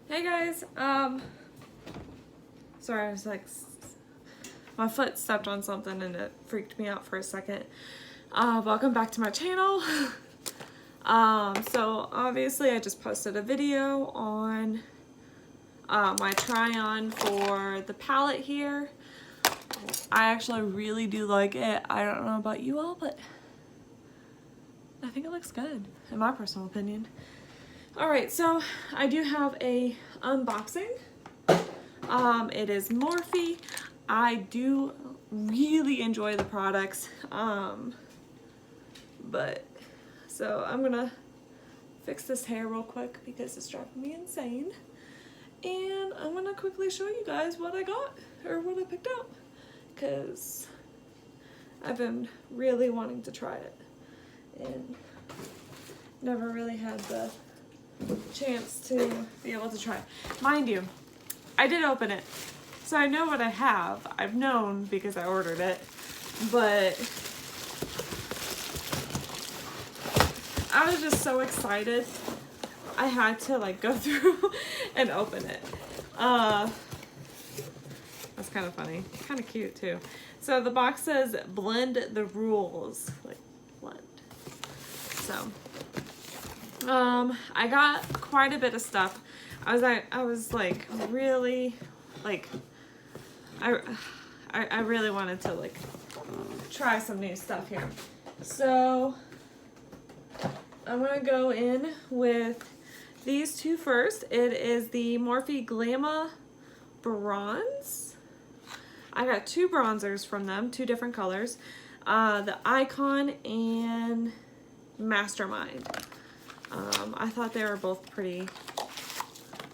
Hey guys, sorry, I was like, my foot stepped on something and it freaked me out for a second. Welcome back to my channel. So obviously I just posted a video on my try-on for the palette here. I actually really do like it. I don't know about you all, but I think it looks good, in my personal opinion. Alright, so I do have a unboxing. It is Morphe. I do really enjoy the products. So I'm gonna fix this hair real quick because it's driving me insane. And I'm gonna quickly show you guys what I got, or what I picked out, because I've been really wanting to try it and never really had the chance to be able to try. Mind you, I did open it, so I know what I have. I've known because I ordered it, but I was just so excited. I had to like go through and open it. That's kind of funny, kind of cute too. So the box says blend the rules, like blend. So I got quite a bit of stuff. I was like really like I really wanted to like try some new stuff here. So I'm gonna go in with these two first. It is the Morphe Glamour Bronze. I got two bronzers from them, two different colors. The Icon and Mastermind. I thought they were both pretty.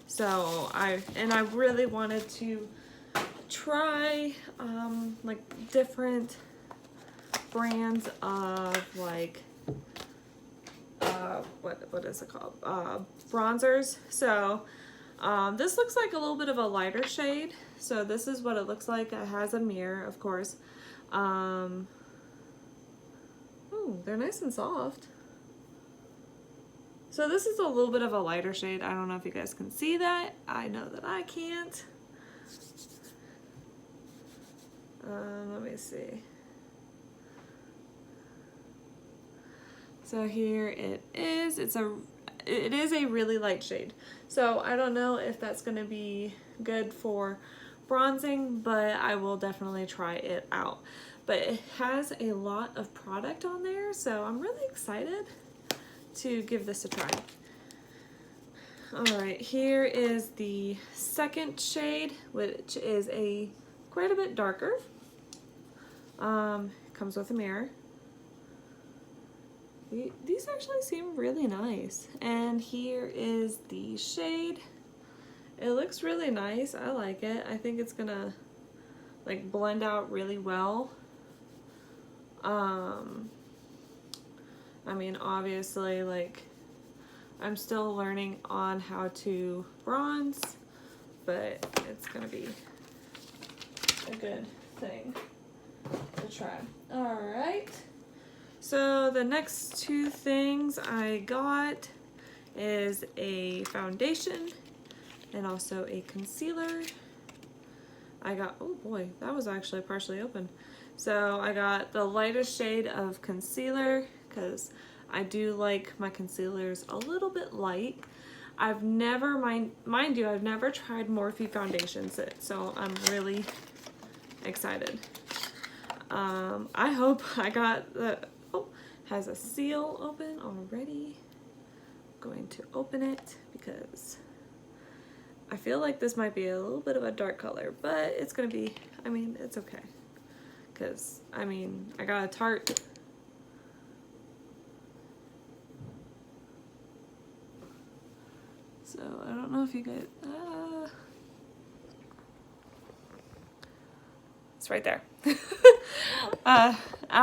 So I really wanted to try like different brands of like what is it called? Bronzers. So this looks like a little bit of a lighter shade. So this is what it looks like. It has a mirror, of course. Oh, they're nice and soft. So this is a little bit of a lighter shade. I don't know if you guys can see that. I know that I can't. Let me see. So here it is. It is a really light shade. So I don't know if that's going to be good for bronzing, but I will definitely try it out. But it has a lot of product on there, so I'm really excited to give this a try. Alright, here is the second shade, which is quite a bit darker. Comes with a mirror. These actually seem really nice. And here is the shade. It looks really nice. I like it. I think it's gonna like blend out really well. I mean, obviously, like, I'm still learning on how to bronze, but it's gonna be a good thing to try. All right. So the next two things I got is a foundation and also a concealer. I got, oh boy, that was actually partially open. So I got the lightest shade of concealer because I do like my concealers a little bit light. I've never, mind you, I've never tried Morphe foundations, so I'm really excited. I hope I got the, oh, has a seal open already. I'm going to open it because I feel like this might be a little bit of a dark color, but it's gonna be, I mean, it's okay. Because, I mean, I got a Tarte. So, I don't know if you guys, it's right there. I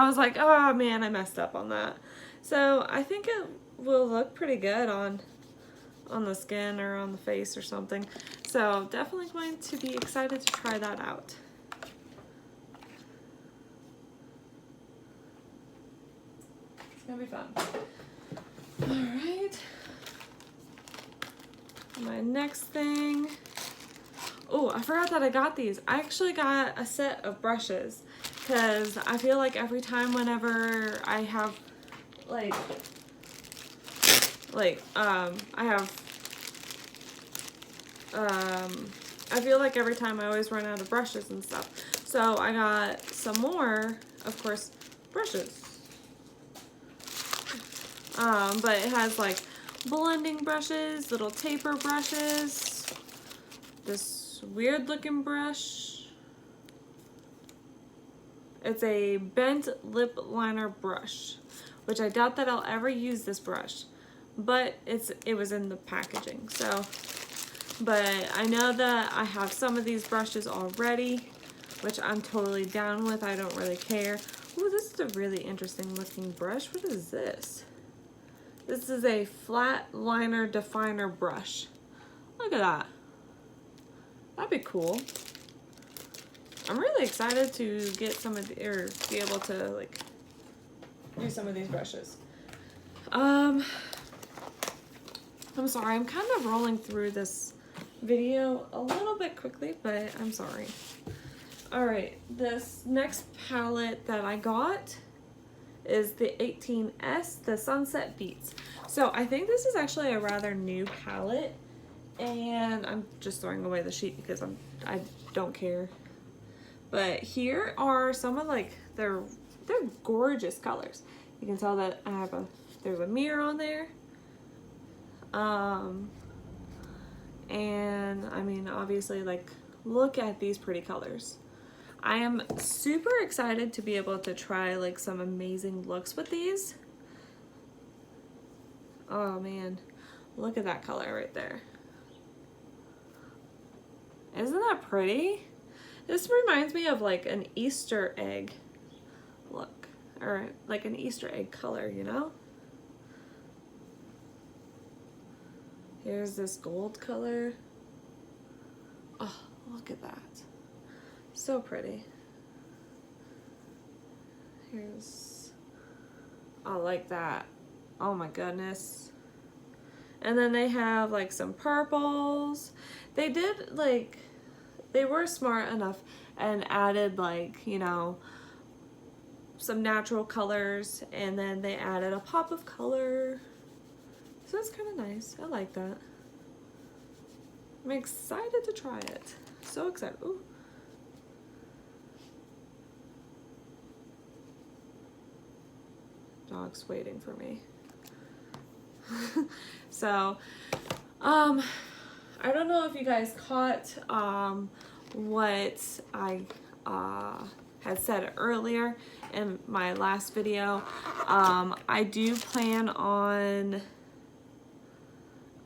was like, oh man, I messed up on that. So, I think it will look pretty good on the skin or on the face or something. So, definitely going to be excited to try that out. It's gonna be fun. All right. My next thing, oh, I forgot that I got these. I actually got a set of brushes because I feel like every time whenever I have I feel like every time I always run out of brushes and stuff. So I got some more, of course, brushes. But it has like blending brushes, little taper brushes, this weird looking brush. It's a bent lip liner brush, which I doubt that I'll ever use this brush, but it was in the packaging. So, but I know that I have some of these brushes already, which I'm totally down with. I don't really care. Ooh, this is a really interesting looking brush. What is this? This is a flat liner definer brush. Look at that. That'd be cool. I'm really excited to get some of the, or be able to like use some of these brushes. I'm sorry, I'm kind of rolling through this video a little bit quickly, but I'm sorry. All right, this next palette that I got is the 18S, the Sunset Beats. So I think this is actually a rather new palette, and I'm just throwing away the sheet because I don't care. But here are some of like they're gorgeous colors. You can tell that I have there's a mirror on there. And I mean, obviously, like, look at these pretty colors. I am super excited to be able to try like some amazing looks with these. Oh man, look at that color right there. Isn't that pretty? This reminds me of like an Easter egg look, or like an Easter egg color, you know? Here's this gold color. Oh, look at that. So pretty. Here's, I like that. Oh my goodness. And then they have like some purples. They did like, they were smart enough and added like, you know, some natural colors, and then they added a pop of color. So it's kind of nice. I like that. I'm excited to try it. So excited. Ooh. Dog's waiting for me. So, I don't know if you guys caught what I had said earlier in my last video. I do plan on,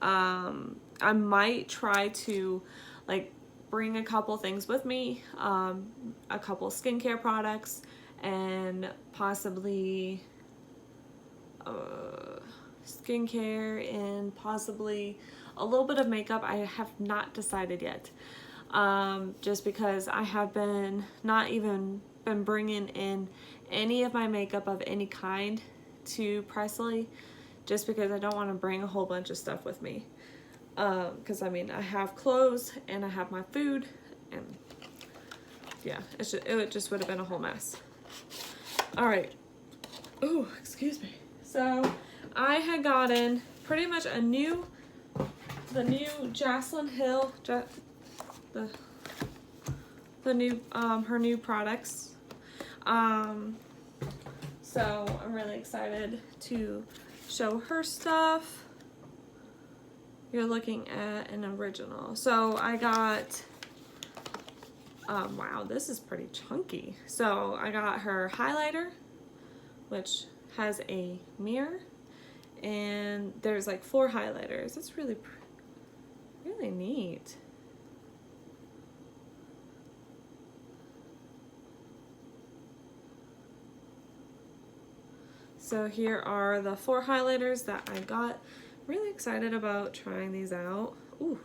I might try to like bring a couple things with me, a couple skincare products, and possibly skincare and possibly a little bit of makeup. I have not decided yet, just because I have not even been bringing in any of my makeup of any kind to Presley, just because I don't want to bring a whole bunch of stuff with me, because I mean I have clothes and I have my food, and yeah, it just would have been a whole mess. All right. Oh, excuse me. So I had gotten pretty much the new Jocelyn Hill, the new her new products. So I'm really excited to show her stuff. You're looking at an original. So I got, wow, this is pretty chunky. So I got her highlighter, which has a mirror, and there's like 4 highlighters. It's really neat. So here are the 4 highlighters that I got. Really excited about trying these out. Ooh,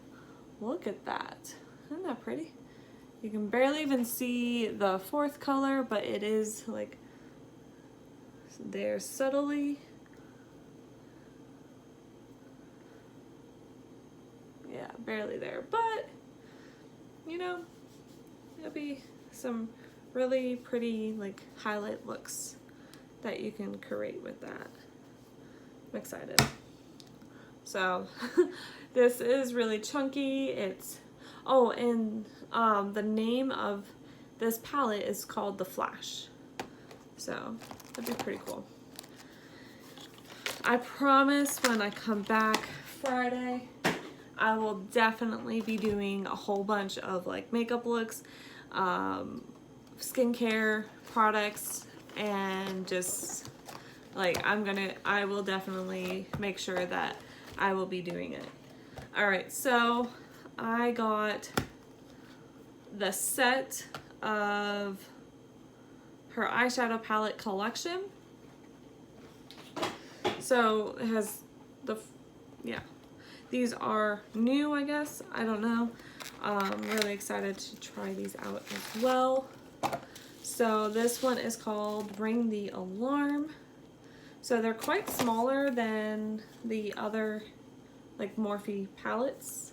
look at that. Isn't that pretty? You can barely even see the 4th color, but it is like there subtly. Yeah, barely there, but you know, it'll be some really pretty like highlight looks that you can create with that. I'm excited. So this is really chunky. It's, oh, and the name of this palette is called The Flash. So that'd be pretty cool. I promise when I come back Friday, I will definitely be doing a whole bunch of like makeup looks, skincare products, and just like I will definitely make sure that I will be doing it. Alright, so I got the set of her eyeshadow palette collection. So it has the, yeah, these are new, I guess. I don't know. I'm really excited to try these out as well. So this one is called Ring the Alarm. So they're quite smaller than the other like Morphe palettes.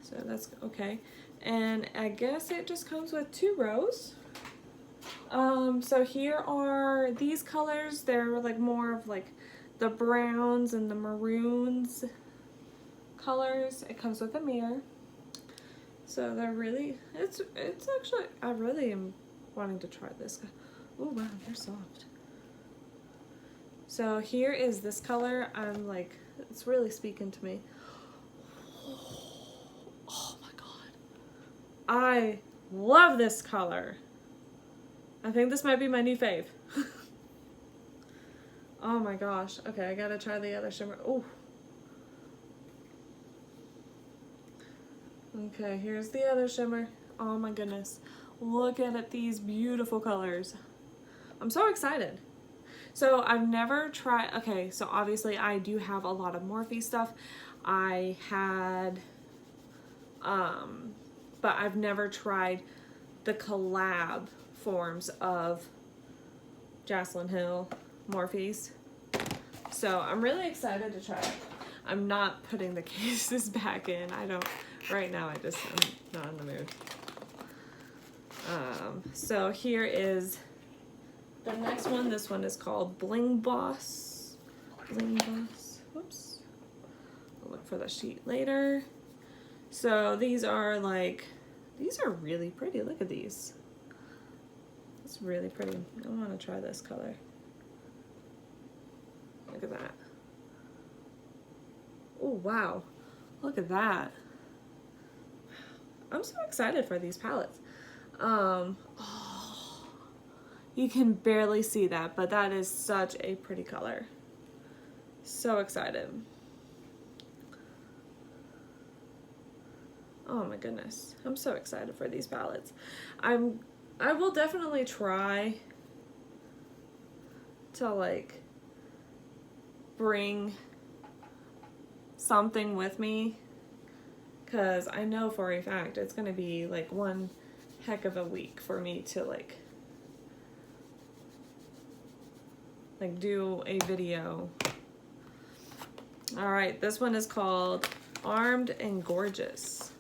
So that's okay. And I guess it just comes with 2 rows. So here are these colors. They're like more of like the browns and the maroons colors. It comes with a mirror. So they're really, it's actually, I really am wanting to try this. Oh wow, they're soft. So here is this color. I'm like, it's really speaking to me. Oh my god. I love this color. I think this might be my new fave. Oh my gosh. Okay, I gotta try the other shimmer. Oh. Okay, here's the other shimmer. Oh my goodness. Look at these beautiful colors. I'm so excited. So I've never tried, okay, so obviously I do have a lot of Morphe stuff. I had, but I've never tried the collab forms of Jocelyn Hill Morphe's. So I'm really excited to try it. I'm not putting the cases back in. I don't, right now I'm not in the mood. So here is the next one. This one is called Bling Boss. Bling Boss. Whoops. I'll look for the sheet later. So these are like, these are really pretty. Look at these. It's really pretty. I want to try this color. Look at that. Oh, wow. Look at that. I'm so excited for these palettes. Oh, you can barely see that, but that is such a pretty color. So excited. Oh my goodness. I'm so excited for these palettes. I will definitely try to like bring something with me, because I know for a fact it's gonna be like one heck of a week for me to like do a video. All right, this one is called Armed and Gorgeous.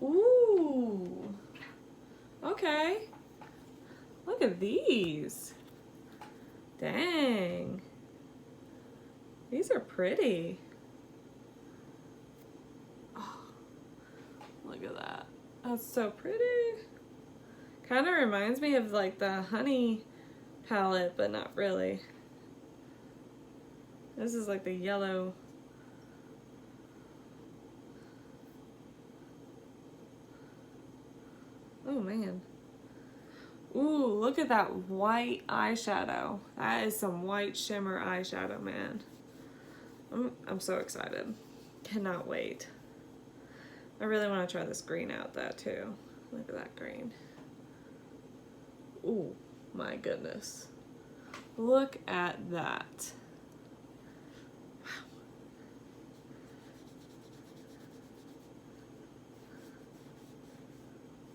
Ooh, okay. Look at these. Dang. These are pretty. Oh, look at that. That's so pretty. Kind of reminds me of like the honey palette, but not really. This is like the yellow. Oh man. Ooh, look at that white eyeshadow. That is some white shimmer eyeshadow, man. I'm so excited. Cannot wait. I really want to try this green out though too. Look at that green. Ooh, my goodness. Look at that.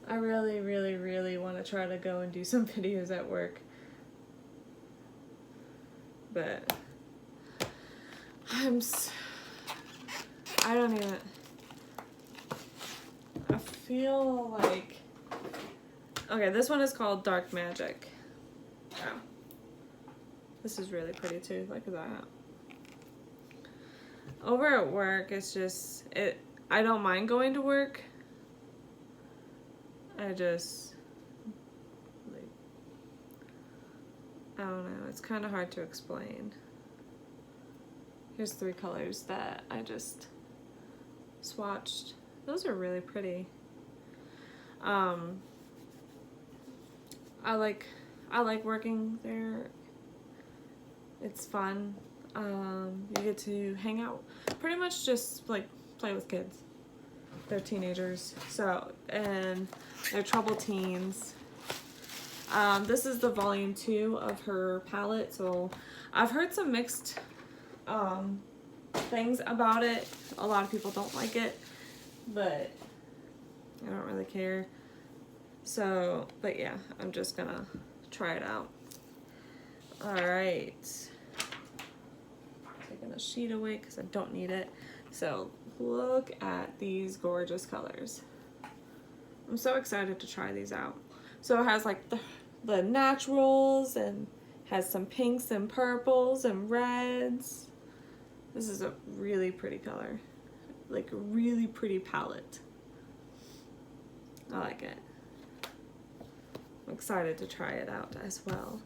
I really, really, really want to try to go and do some videos at work. But I don't even, I feel like, okay, this one is called Dark Magic. Wow. This is really pretty too, look at that. Over at work, it's just, I don't mind going to work. I just, like, I don't know, it's kind of hard to explain. Here's 3 colors that I just swatched. Those are really pretty. I like working there. It's fun. You get to hang out, pretty much just like play with kids. They're teenagers, so, and they're troubled teens. This is the volume 2 of her palette, so I've heard some mixed things about it. A lot of people don't like it, but I don't really care. So, but yeah, I'm just gonna try it out. Alright. Taking a sheet away because I don't need it. So, look at these gorgeous colors. I'm so excited to try these out. So it has like the naturals and has some pinks and purples and reds. This is a really pretty color. Like a really pretty palette. I like it. I'm excited to try it out as well.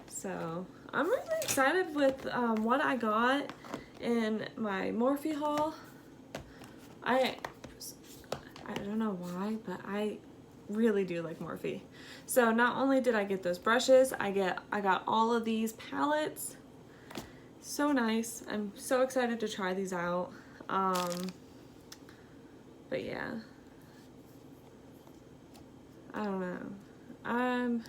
So I'm really excited with what I got in my Morphe haul. I don't know why, but I really do like Morphe. So not only did I get those brushes, I got all of these palettes. So nice. I'm so excited to try these out. But yeah, I don't know. I'm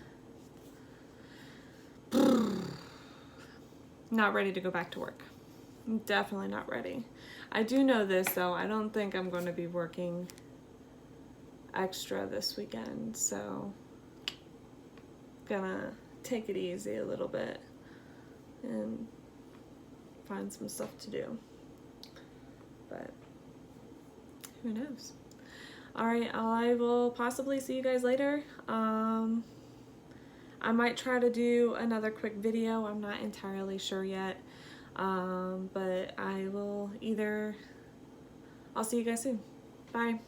not ready to go back to work. I'm definitely not ready. I do know this though, I don't think I'm going to be working extra this weekend, so gonna take it easy a little bit and find some stuff to do. But who knows? Alright, I will possibly see you guys later. I might try to do another quick video. I'm not entirely sure yet. But I'll see you guys soon. Bye.